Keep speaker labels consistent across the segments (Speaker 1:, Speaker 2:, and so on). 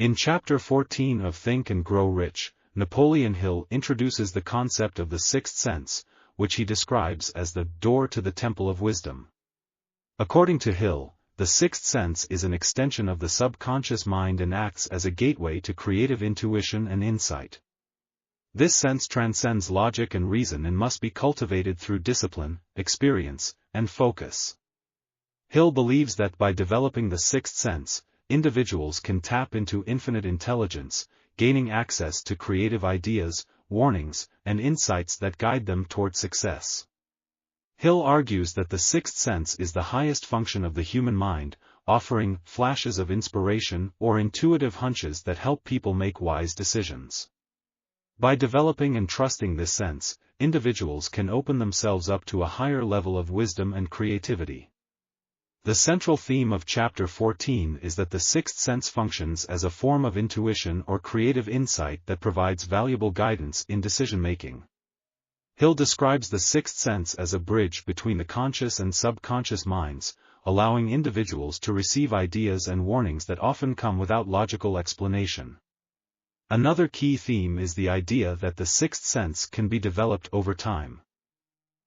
Speaker 1: In Chapter 14 of Think and Grow Rich, Napoleon Hill introduces the concept of the sixth sense, which he describes as the door to the temple of wisdom. According to Hill, the sixth sense is an extension of the subconscious mind and acts as a gateway to creative intuition and insight. This sense transcends logic and reason and must be cultivated through discipline, experience, and focus. Hill believes that by developing the sixth sense, individuals can tap into infinite intelligence, gaining access to creative ideas, warnings, and insights that guide them toward success. Hill argues that the sixth sense is the highest function of the human mind, offering flashes of inspiration or intuitive hunches that help people make wise decisions. By developing and trusting this sense, individuals can open themselves up to a higher level of wisdom and creativity. The central theme of Chapter 14 is that the sixth sense functions as a form of intuition or creative insight that provides valuable guidance in decision-making. Hill describes the sixth sense as a bridge between the conscious and subconscious minds, allowing individuals to receive ideas and warnings that often come without logical explanation. Another key theme is the idea that the sixth sense can be developed over time.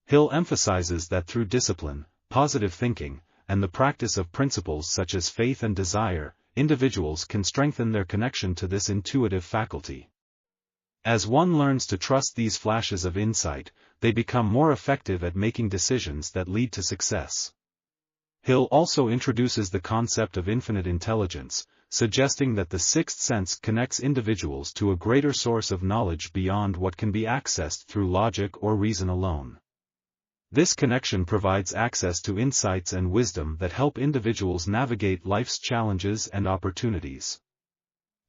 Speaker 1: Hill emphasizes that through discipline, positive thinking, and the practice of principles such as faith and desire, individuals can strengthen their connection to this intuitive faculty. As one learns to trust these flashes of insight, they become more effective at making decisions that lead to success. Hill also introduces the concept of infinite intelligence, suggesting that the sixth sense connects individuals to a greater source of knowledge beyond what can be accessed through logic or reason alone. This connection provides access to insights and wisdom that help individuals navigate life's challenges and opportunities.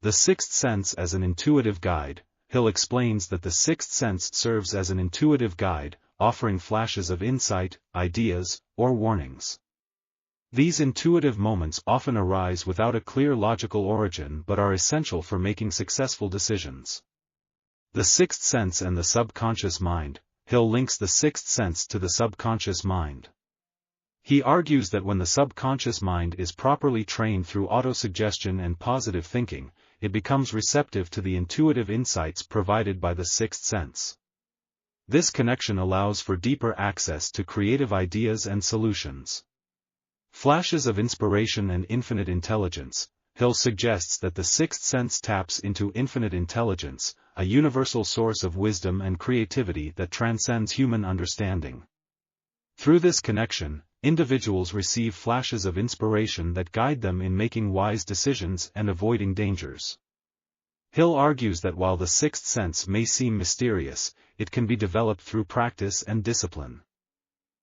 Speaker 1: The sixth sense as an intuitive guide. Hill explains that the sixth sense serves as an intuitive guide, offering flashes of insight, ideas, or warnings. These intuitive moments often arise without a clear logical origin but are essential for making successful decisions. The sixth sense and the subconscious mind. Hill links the sixth sense to the subconscious mind. He argues that when the subconscious mind is properly trained through autosuggestion and positive thinking, it becomes receptive to the intuitive insights provided by the sixth sense. This connection allows for deeper access to creative ideas and solutions. Flashes of inspiration and infinite intelligence. Hill suggests that the sixth sense taps into infinite intelligence, a universal source of wisdom and creativity that transcends human understanding. Through this connection, individuals receive flashes of inspiration that guide them in making wise decisions and avoiding dangers. Hill argues that while the sixth sense may seem mysterious, it can be developed through practice and discipline.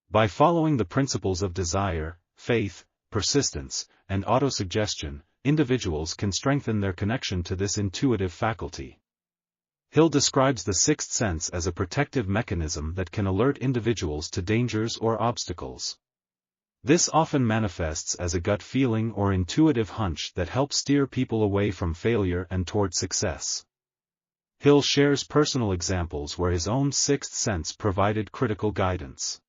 Speaker 1: By following the principles of desire, faith, persistence, and autosuggestion, individuals can strengthen their connection to this intuitive faculty. Hill describes the sixth sense as a protective mechanism that can alert individuals to dangers or obstacles. This often manifests as a gut feeling or intuitive hunch that helps steer people away from failure and toward success. Hill shares personal examples where his own sixth sense provided critical guidance.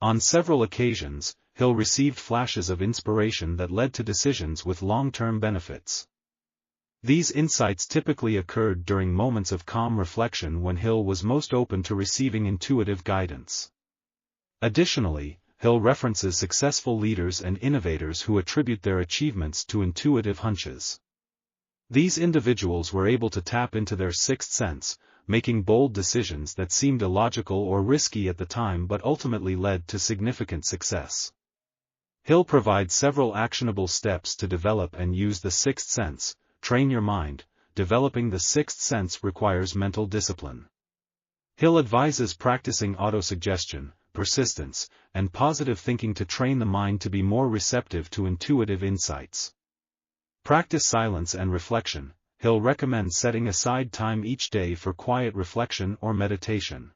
Speaker 1: On several occasions, Hill received flashes of inspiration that led to decisions with long-term benefits. These insights typically occurred during moments of calm reflection when Hill was most open to receiving intuitive guidance. Additionally, Hill references successful leaders and innovators who attribute their achievements to intuitive hunches. These individuals were able to tap into their sixth sense, making bold decisions that seemed illogical or risky at the time but ultimately led to significant success. Hill provides several actionable steps to develop and use the sixth sense. Train your mind. Developing the sixth sense requires mental discipline. Hill advises practicing autosuggestion, persistence, and positive thinking to train the mind to be more receptive to intuitive insights. Practice silence and reflection. Hill recommends setting aside time each day for quiet reflection or meditation.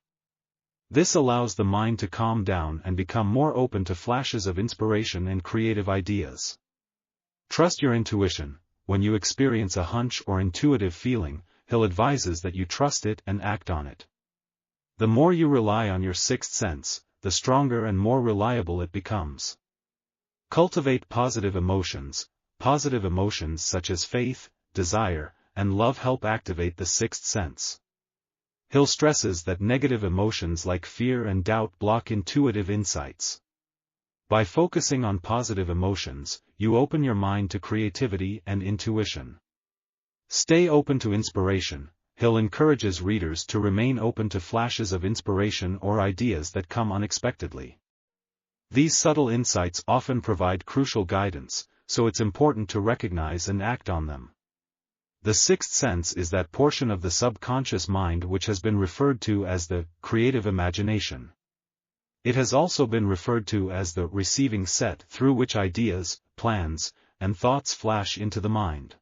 Speaker 1: This allows the mind to calm down and become more open to flashes of inspiration and creative ideas. Trust your intuition. When you experience a hunch or intuitive feeling, Hill advises that you trust it and act on it. The more you rely on your sixth sense, the stronger and more reliable it becomes. Cultivate positive emotions. Positive emotions such as faith, desire, and love help activate the sixth sense. Hill stresses that negative emotions like fear and doubt block intuitive insights. By focusing on positive emotions, you open your mind to creativity and intuition. Stay open to inspiration. Hill encourages readers to remain open to flashes of inspiration or ideas that come unexpectedly. These subtle insights often provide crucial guidance, so it's important to recognize and act on them. The sixth sense is that portion of the subconscious mind which has been referred to as the creative imagination. It has also been referred to as the receiving set through which ideas, plans, and thoughts flash into the mind.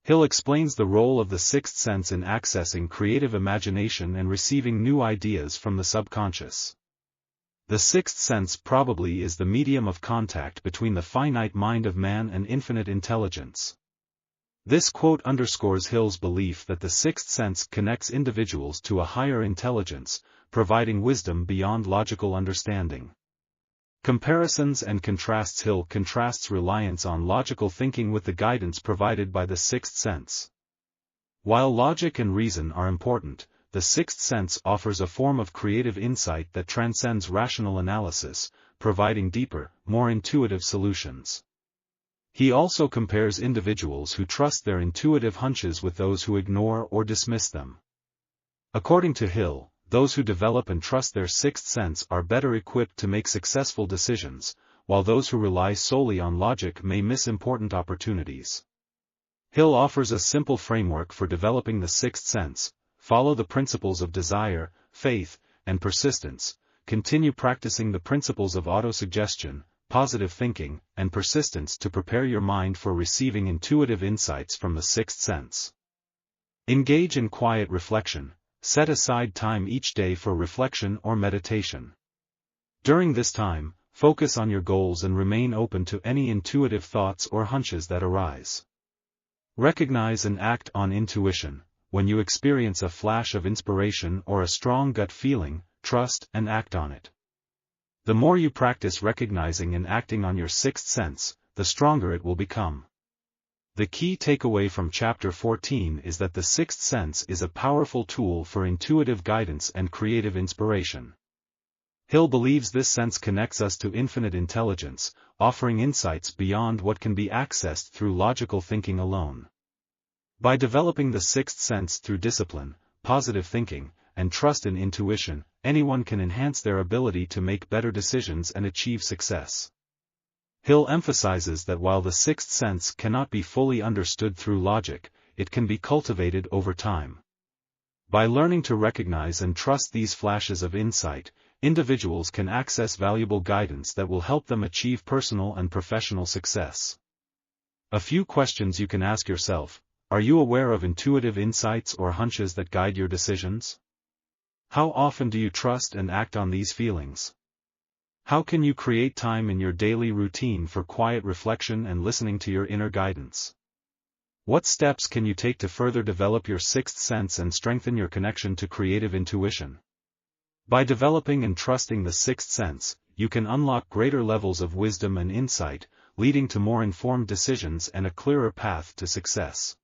Speaker 1: Hill explains the role of the sixth sense in accessing creative imagination and receiving new ideas from the subconscious. The sixth sense probably is the medium of contact between the finite mind of man and infinite intelligence. This quote underscores Hill's belief that the sixth sense connects individuals to a higher intelligence, providing wisdom beyond logical understanding. Comparisons and contrasts. Hill contrasts reliance on logical thinking with the guidance provided by the sixth sense. While logic and reason are important, the sixth sense offers a form of creative insight that transcends rational analysis, providing deeper, more intuitive solutions. He also compares individuals who trust their intuitive hunches with those who ignore or dismiss them. According to Hill, those who develop and trust their sixth sense are better equipped to make successful decisions, while those who rely solely on logic may miss important opportunities. Hill offers a simple framework for developing the sixth sense: follow the principles of desire, faith, and persistence, continue practicing the principles of autosuggestion, positive thinking, and persistence to prepare your mind for receiving intuitive insights from the sixth sense. Engage in quiet reflection. Set aside time each day for reflection or meditation. During this time, focus on your goals and remain open to any intuitive thoughts or hunches that arise. Recognize and act on intuition. When you experience a flash of inspiration or a strong gut feeling, trust and act on it. The more you practice recognizing and acting on your sixth sense, the stronger it will become. The key takeaway from Chapter 14 is that the sixth sense is a powerful tool for intuitive guidance and creative inspiration. Hill believes this sense connects us to infinite intelligence, offering insights beyond what can be accessed through logical thinking alone. By developing the sixth sense through discipline, positive thinking, and trust in intuition, anyone can enhance their ability to make better decisions and achieve success. Hill emphasizes that while the sixth sense cannot be fully understood through logic, it can be cultivated over time. By learning to recognize and trust these flashes of insight, individuals can access valuable guidance that will help them achieve personal and professional success. A few questions you can ask yourself: are you aware of intuitive insights or hunches that guide your decisions? How often do you trust and act on these feelings? How can you create time in your daily routine for quiet reflection and listening to your inner guidance? What steps can you take to further develop your sixth sense and strengthen your connection to creative intuition? By developing and trusting the sixth sense, you can unlock greater levels of wisdom and insight, leading to more informed decisions and a clearer path to success.